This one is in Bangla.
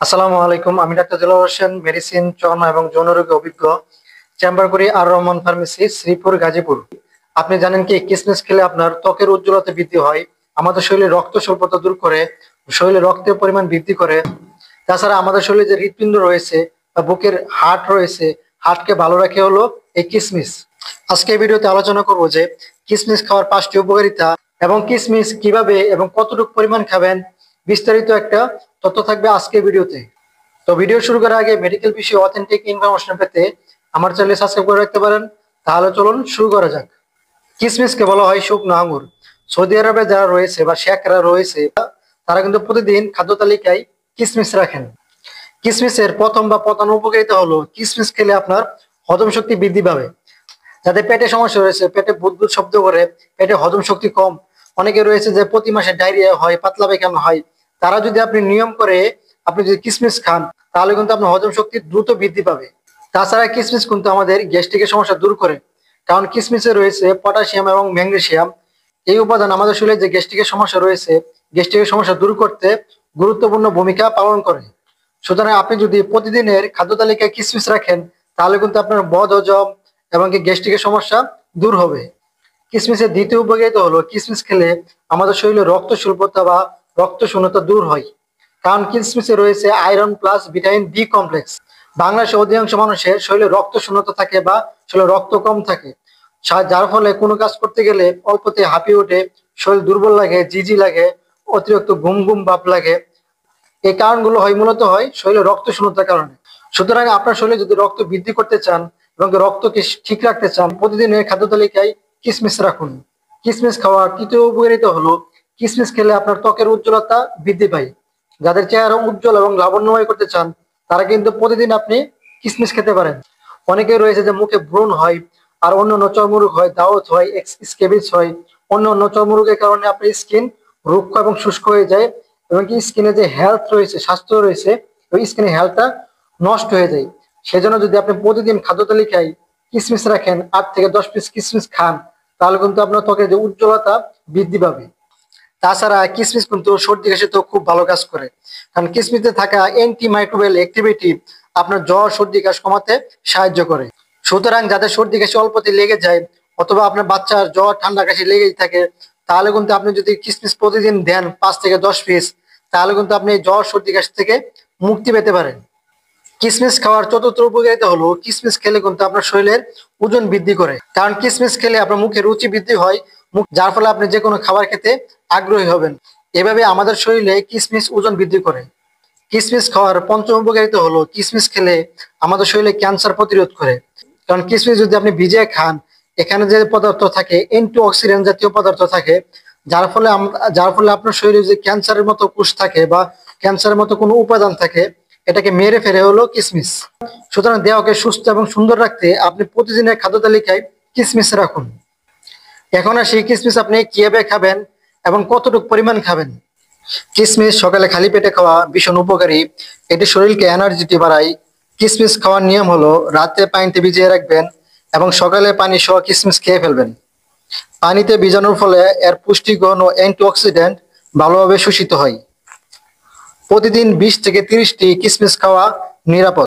আসসালামু আলাইকুম। আমি ডাক্তার দিলওয়ার হোসেন, মেডিসিন, চর্মা এবং যৌন রোগে অভিজ্ঞ। চেম্বার করি আর রহমান ফার্মেসি, শ্রীপুর, গাজীপুর। আপনি জানেন কি কিসমিস খেলে আপনার ত্বকের উজ্জ্বলতা বৃদ্ধি হয়, আমাদের শরীরে রক্ত স্বল্পতা দূর করে, শরীরে রক্তের পরিমাণ বৃদ্ধি করে। তাছাড়া আমাদের শরীরে যে হৃৎপিণ্ড রয়েছে বা বুকের হার্ট রয়েছে, হার্টকে ভালো রাখে হলো এই কিসমিস। আজকে এই ভিডিওতে আলোচনা করব যে কিসমিস খাওয়ার 5টি উপকারিতা এবং কিসমিস কিভাবে এবং কতটুকু পরিমাণ খাবেন, বিস্তারিত একটা তথ্য থাকবে আজকের ভিডিওতে। তো ভিডিও শুরু করার আগে মেডিকেল বিষয়ে অথেন্টিক ইনফরমেশন পেতে আমার চ্যানেল সাবস্ক্রাইব করে রাখতে পারেন। তাহলে চলুন শুরু করা যাক। কিসমিসকে বলা হয় শুকনো আঙ্গুর। সৌদি আরবে যারা রয়েছে বা শেখরা রয়েছে তারা কিন্তু প্রতিদিন খাদ্য তালিকায় কিসমিস রাখেন। কিসমিসের প্রধান উপকারিতা হলো কিসমিস খেলে আপনার হজম শক্তি বৃদ্ধি পাবে। যাদের পেটে সমস্যা রয়েছে, পেটে বুদবুদ শব্দ করে, পেটে হজম শক্তি কম, অনেকে রয়েছে যে প্রতি মাসে ডায়রিয়া হয়, পাতলা পায়খানা হয়, তারা যদি আপনি নিয়ম করে আপনি যদি কিসমিস খান তাহলে কিন্তু আপনার হজম শক্তি দ্রুত বৃদ্ধি পাবে। তাছাড়া কিসমিস কিন্তু আমাদের গ্যাস্ট্রিকের সমস্যা দূর করে, কারণ কিসমিসে রয়েছে পটাশিয়াম এবং ম্যাগনেসিয়াম। এই উপাদান আমাদের শরীরে যে গ্যাস্ট্রিকের সমস্যা রয়েছে, গ্যাস্ট্রিকের সমস্যা দূর করতে গুরুত্বপূর্ণ ভূমিকা পালন করে। সুতরাং আপনি যদি প্রতিদিনের খাদ্য তালিকায় কিসমিস রাখেন তাহলে কিন্তু আপনার বদহজম এবং কি গ্যাস্ট্রিকের সমস্যা দূর হবে। কিসমিসের দ্বিতীয় উপকারিতা হলো কিসমিস খেলে আমাদের শরীরে রক্ত স্বল্পতা বা রক্ত শূন্যতা দূর হয়, কারণ কিসমিসে রয়েছে iron plus vitamin B complex. বাংলাদেশের অধিকাংশ মানুষের শরীরে রক্ত শূন্যতা থাকে বা শরীরে রক্ত কম থাকে, যার ফলে কোনো কাজ করতে গেলে অল্পতে হাঁপিয়ে ওঠে, শরীর দুর্বল লাগে, জিজি লাগে, অতিরিক্ত ঘুম ঘুম ভাব লাগে। এই কারণগুলো মূলত হয় শরীরে রক্ত শূন্যতার কারণে। সুতরাং আপনার শরীরে যদি রক্ত বৃদ্ধি করতে চান এবং রক্তকে ঠিক রাখতে চান, প্রতিদিনের খাদ্য তালিকায় কিসমিস রাখুন। কিসমিস খাওয়ার তৃতীয় উপকারিতা হলো কিসমিস খেলে আপনার ত্বকের উজ্জ্বলতা বৃদ্ধি পায়। যাদের চেহারা উজ্জ্বল এবং লাবণ্যময় করতে চান তারা কিন্তু প্রতিদিন আপনি কিসমিস খেতে পারেন। অনেকে রয়েছে যে মুখে ব্রণ হয়, আর অন্যান্য চর্মরোগ হয়, দাওয়াত হয়, স্ক্যাবিস হয়, অন্য চর্মরোগের কারণে আপনার স্কিন রুক্ষ এবং শুষ্ক হয়ে যায়, এবং কি স্কিনে যে হেলথ রয়েছে, স্বাস্থ্য রয়েছে, ওই স্কিনের হেলথটা নষ্ট হয়ে যায়। সেজন্য যদি আপনি প্রতিদিন খাদ্য তালিকায় কিসমিস রাখেন, 8 থেকে 10 পিস কিসমিস খান, তাহলে কিন্তু আপনার ত্বকের যে উজ্জ্বলতা বৃদ্ধি পাবে। তাছাড়া কিসমিস কিন্তু সর্দি কাশি তো খুব ভালো কাজ করে, কারণ কিসমিসে থাকা অ্যান্টি মাইক্রোবিয়াল অ্যাক্টিভিটি আপনার জ্বর সর্দি কাশ কমাতে সাহায্য করে। সুতরাং যাদের সর্দি কাশি অল্পতে লেগে যায় অথবা আপনার বাচ্চার জ্বর ঠান্ডা কাশি লেগেই থাকে, তাহলে কিন্তু আপনি যদি কিসমিস প্রতিদিন দেন 5 থেকে 10 পিস, তাহলে কিন্তু আপনি জ্বর সর্দি কাশি থেকে মুক্তি পেতে পারেন। কিসমিস খাওয়ার চতুর্থ উপকারিতা হলো কিসমিস খেলে কিন্তু আপনার শরীরের ওজন বৃদ্ধি করে, কারণ কিসমিস খেলে আপনার মুখে রুচি বৃদ্ধি হয়, যার ফলে আপনি যে কোনো খাবার খেতে আগ্রহী হবেন। এভাবে আমাদের শরীরে কিসমিস ওজন বৃদ্ধি করে। কিসমিস খাওয়ার পঞ্চম উপকারিতা হলো কিসমিস খেলে আমাদের শরীরে ক্যান্সার প্রতিরোধ করে, কারণ কিসমিস যদি আপনি ভিজিয়ে খান, এখানে যে পদার্থ থাকে অ্যান্টি অক্সিডেন্ট জাতীয় পদার্থ থাকে, যার ফলে আপনার শরীরে যে ক্যান্সারের মতো কোষ থাকে বা ক্যান্সারের মতো কোনো উপাদান থাকে, এটাকে মেরে ফেলে হলো কিসমিস। সুতরাং দেহকে সুস্থ এবং সুন্দর রাখতে আপনি প্রতিদিনের খাদ্য তালিকায় কিসমিস রাখুন। এখন আর সেই কিসমিস আপনি কিভাবে খাবেন এবং কতটুকু পরিমাণ খাবেন। কিসমিস সকালে খালি পেটে খাওয়া ভীষণ উপকারী, এটি শরীরকে এনার্জিটি বাড়ায়। কিসমিস খাওয়ার নিয়ম হলো রাতে পানিতে ভিজিয়ে রাখবেন এবং সকালে পানি সহ কিসমিস খেয়ে ফেলবেন। পানিতে ভিজানোর ফলে এর পুষ্টিগুণ ও অ্যান্টিঅক্সিডেন্ট ভালোভাবে শোষিত হয়। প্রতিদিন 20 থেকে 30টি কিসমিস খাওয়া নিরাপদ।